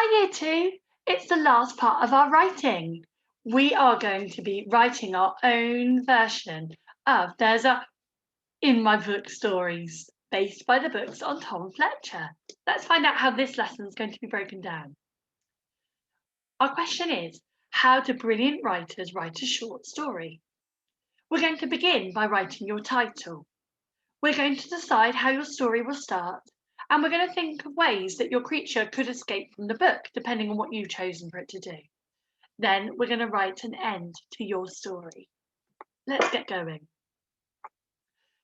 Hi, Year 2. It's the last part of our writing. We are going to be writing our own version of There's a In My Book stories, based by the books on Tom Fletcher. Let's find out how this lesson is going to be broken down. Our question is, how do brilliant writers write a short story? We're going to begin by writing your title. We're going to decide how your story will start, and we're going to think of ways that your creature could escape from the book, depending on what you've chosen for it to do. Then we're going to write an end to your story. Let's get going.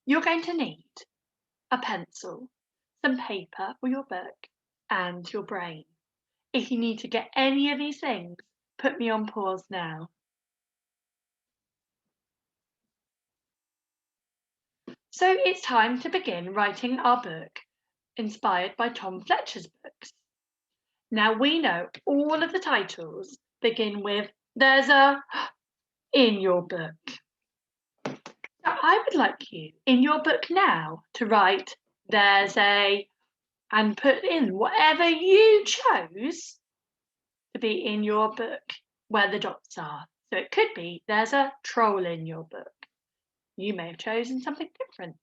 You're going to need a pencil, some paper for your book, and your brain. If you need to get any of these things, put me on pause now. So it's time to begin writing our book, inspired by Tom Fletcher's books. Now we know all of the titles begin with There's a in your book. Now I would like you in your book now to write There's a and put in whatever you chose to be in your book where the dots are. So it could be There's a troll in your book. You may have chosen something different.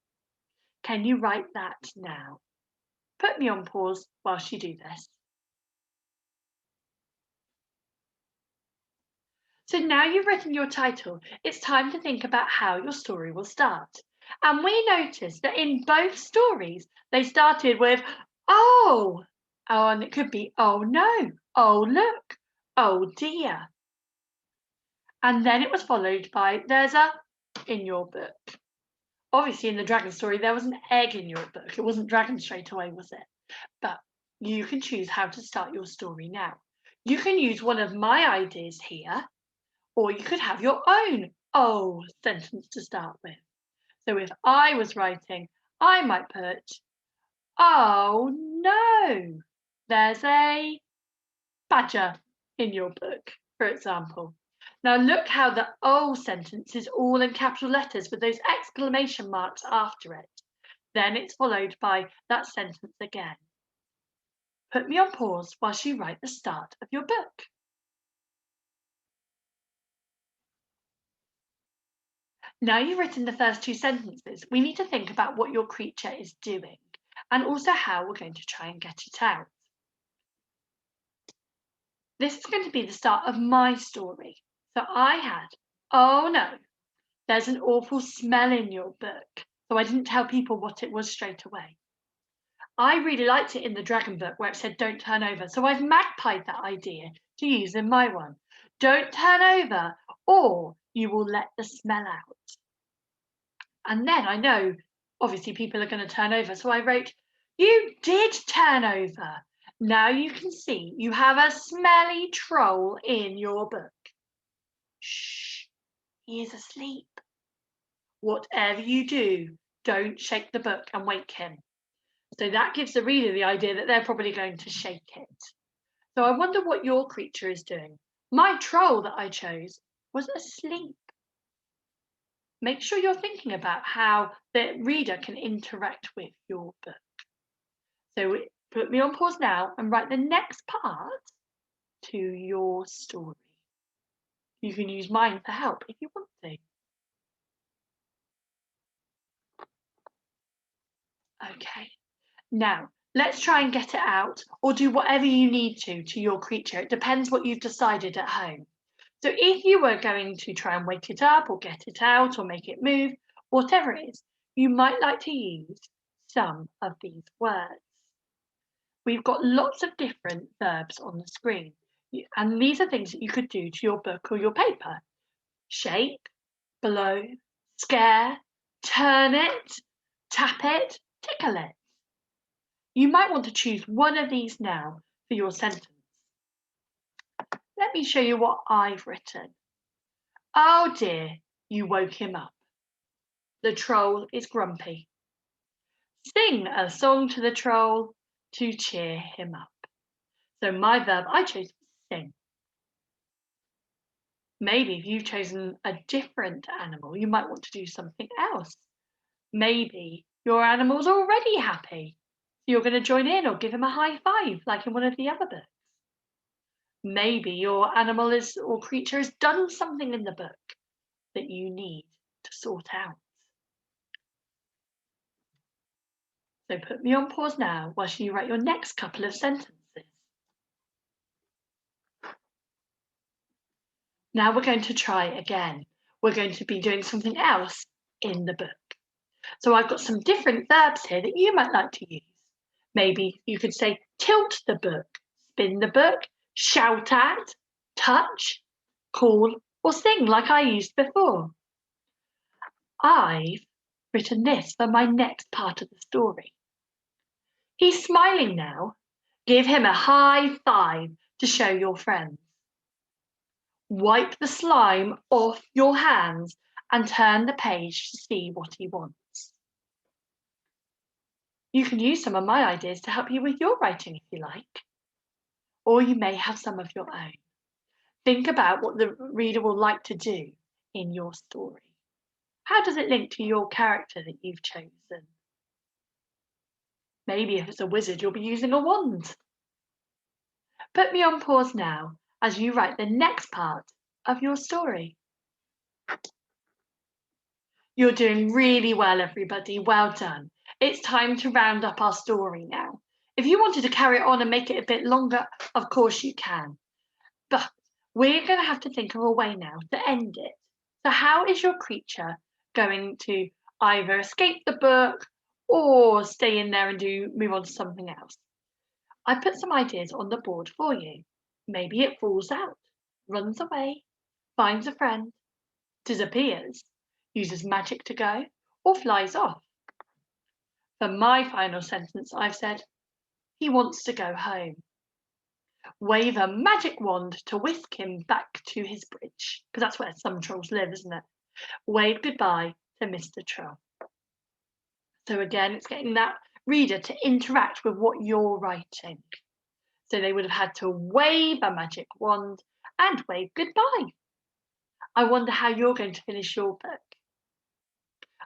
Can you write that now? Put me on pause whilst you do this. So now you've written your title, it's time to think about how your story will start. And we noticed that in both stories, they started with, oh, and it could be, oh no, oh look, oh dear. And then it was followed by, there's a in your book. Obviously in the dragon story, there was an egg in your book. It wasn't dragon straight away, was it? But you can choose how to start your story now. You can use one of my ideas here, or you could have your own oh sentence to start with. So if I was writing, I might put, oh no, there's a badger in your book, for example. Now look how the oh sentence is all in capital letters with those exclamation marks after it. Then it's followed by that sentence again. Put me on pause whilst you write the start of your book. Now you've written the first two sentences, we need to think about what your creature is doing and also how we're going to try and get it out. This is going to be the start of my story. So I had, oh no, there's an awful smell in your book. So I didn't tell people what it was straight away. I really liked it in the dragon book where it said don't turn over. So I've magpied that idea to use in my one. Don't turn over or you will let the smell out. And then I know, obviously, people are going to turn over. So I wrote, you did turn over. Now you can see you have a smelly troll in your book. Shh, he is asleep. Whatever you do, don't shake the book and wake him. So that gives the reader the idea that they're probably going to shake it. So I wonder what your creature is doing. My troll that I chose was asleep. Make sure you're thinking about how the reader can interact with your book. So put me on pause now and write the next part to your story. You can use mine for help if you want to. Okay, now let's try and get it out or do whatever you need to your creature. It depends what you've decided at home. So if you were going to try and wake it up or get it out or make it move, whatever it is, you might like to use some of these words. We've got lots of different verbs on the screen, and these are things that you could do to your book or your paper. Shake, blow, scare, turn it, tap it, tickle it. You might want to choose one of these now for your sentence. Let me show you what I've written. Oh dear, you woke him up. The troll is grumpy. Sing a song to the troll to cheer him up. So my verb I chose was sing. Maybe if you've chosen a different animal, you might want to do something else. Maybe your animal's already happy. So you're going to join in or give him a high five like in one of the other books. Maybe your animal is or creature has done something in the book that you need to sort out. So put me on pause now whilst you write your next couple of sentences. Now we're going to try again. We're going to be doing something else in the book. So I've got some different verbs here that you might like to use. Maybe you could say tilt the book, spin the book, shout at, touch, call, or sing like I used before. I've written this for my next part of the story. He's smiling now. Give him a high five to show your friends. Wipe the slime off your hands and turn the page to see what he wants. You can use some of my ideas to help you with your writing if you like, or you may have some of your own. Think about what the reader will like to do in your story. How does it link to your character that you've chosen? Maybe if it's a wizard, you'll be using a wand. Put me on pause now as you write the next part of your story. You're doing really well, everybody. Well done. It's time to round up our story now. If you wanted to carry it on and make it a bit longer, of course you can. But we're going to have to think of a way now to end it. So how is your creature going to either escape the book or stay in there and move on to something else? I put some ideas on the board for you. Maybe it falls out, runs away, finds a friend, disappears, uses magic to go, or flies off. For my final sentence, I've said, he wants to go home. Wave a magic wand to whisk him back to his bridge, because that's where some trolls live, isn't it? Wave goodbye to Mr. Troll. So again, it's getting that reader to interact with what you're writing. So they would have had to wave a magic wand and wave goodbye. I wonder how you're going to finish your book.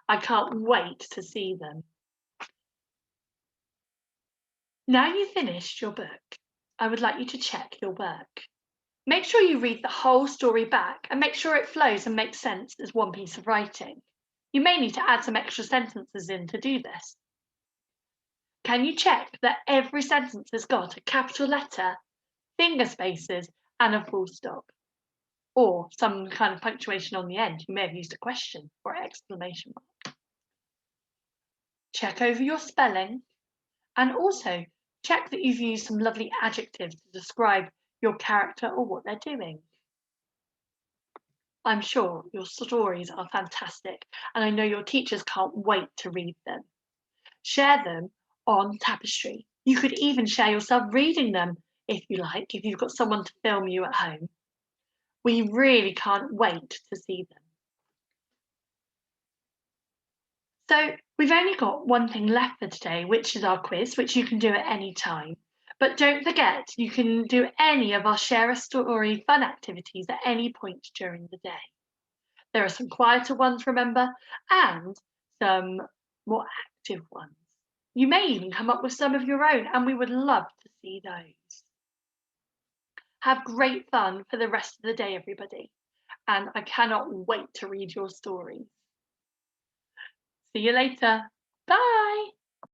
I can't wait to see them. Now you've finished your book, I would like you to check your work. Make sure you read the whole story back and make sure it flows and makes sense as one piece of writing. You may need to add some extra sentences in to do this. Can you check that every sentence has got a capital letter, finger spaces, and a full stop? Or some kind of punctuation on the end. You may have used a question or exclamation mark. Check over your spelling and also check that you've used some lovely adjectives to describe your character or what they're doing. I'm sure your stories are fantastic and I know your teachers can't wait to read them. Share them on Tapestry. You could even share yourself reading them if you like, if you've got someone to film you at home. We really can't wait to see them. So we've only got one thing left for today, which is our quiz, which you can do at any time. But don't forget, you can do any of our Share a Story fun activities at any point during the day. There are some quieter ones, remember, and some more active ones. You may even come up with some of your own, and we would love to see those. Have great fun for the rest of the day, everybody. And I cannot wait to read your stories. See you later. Bye.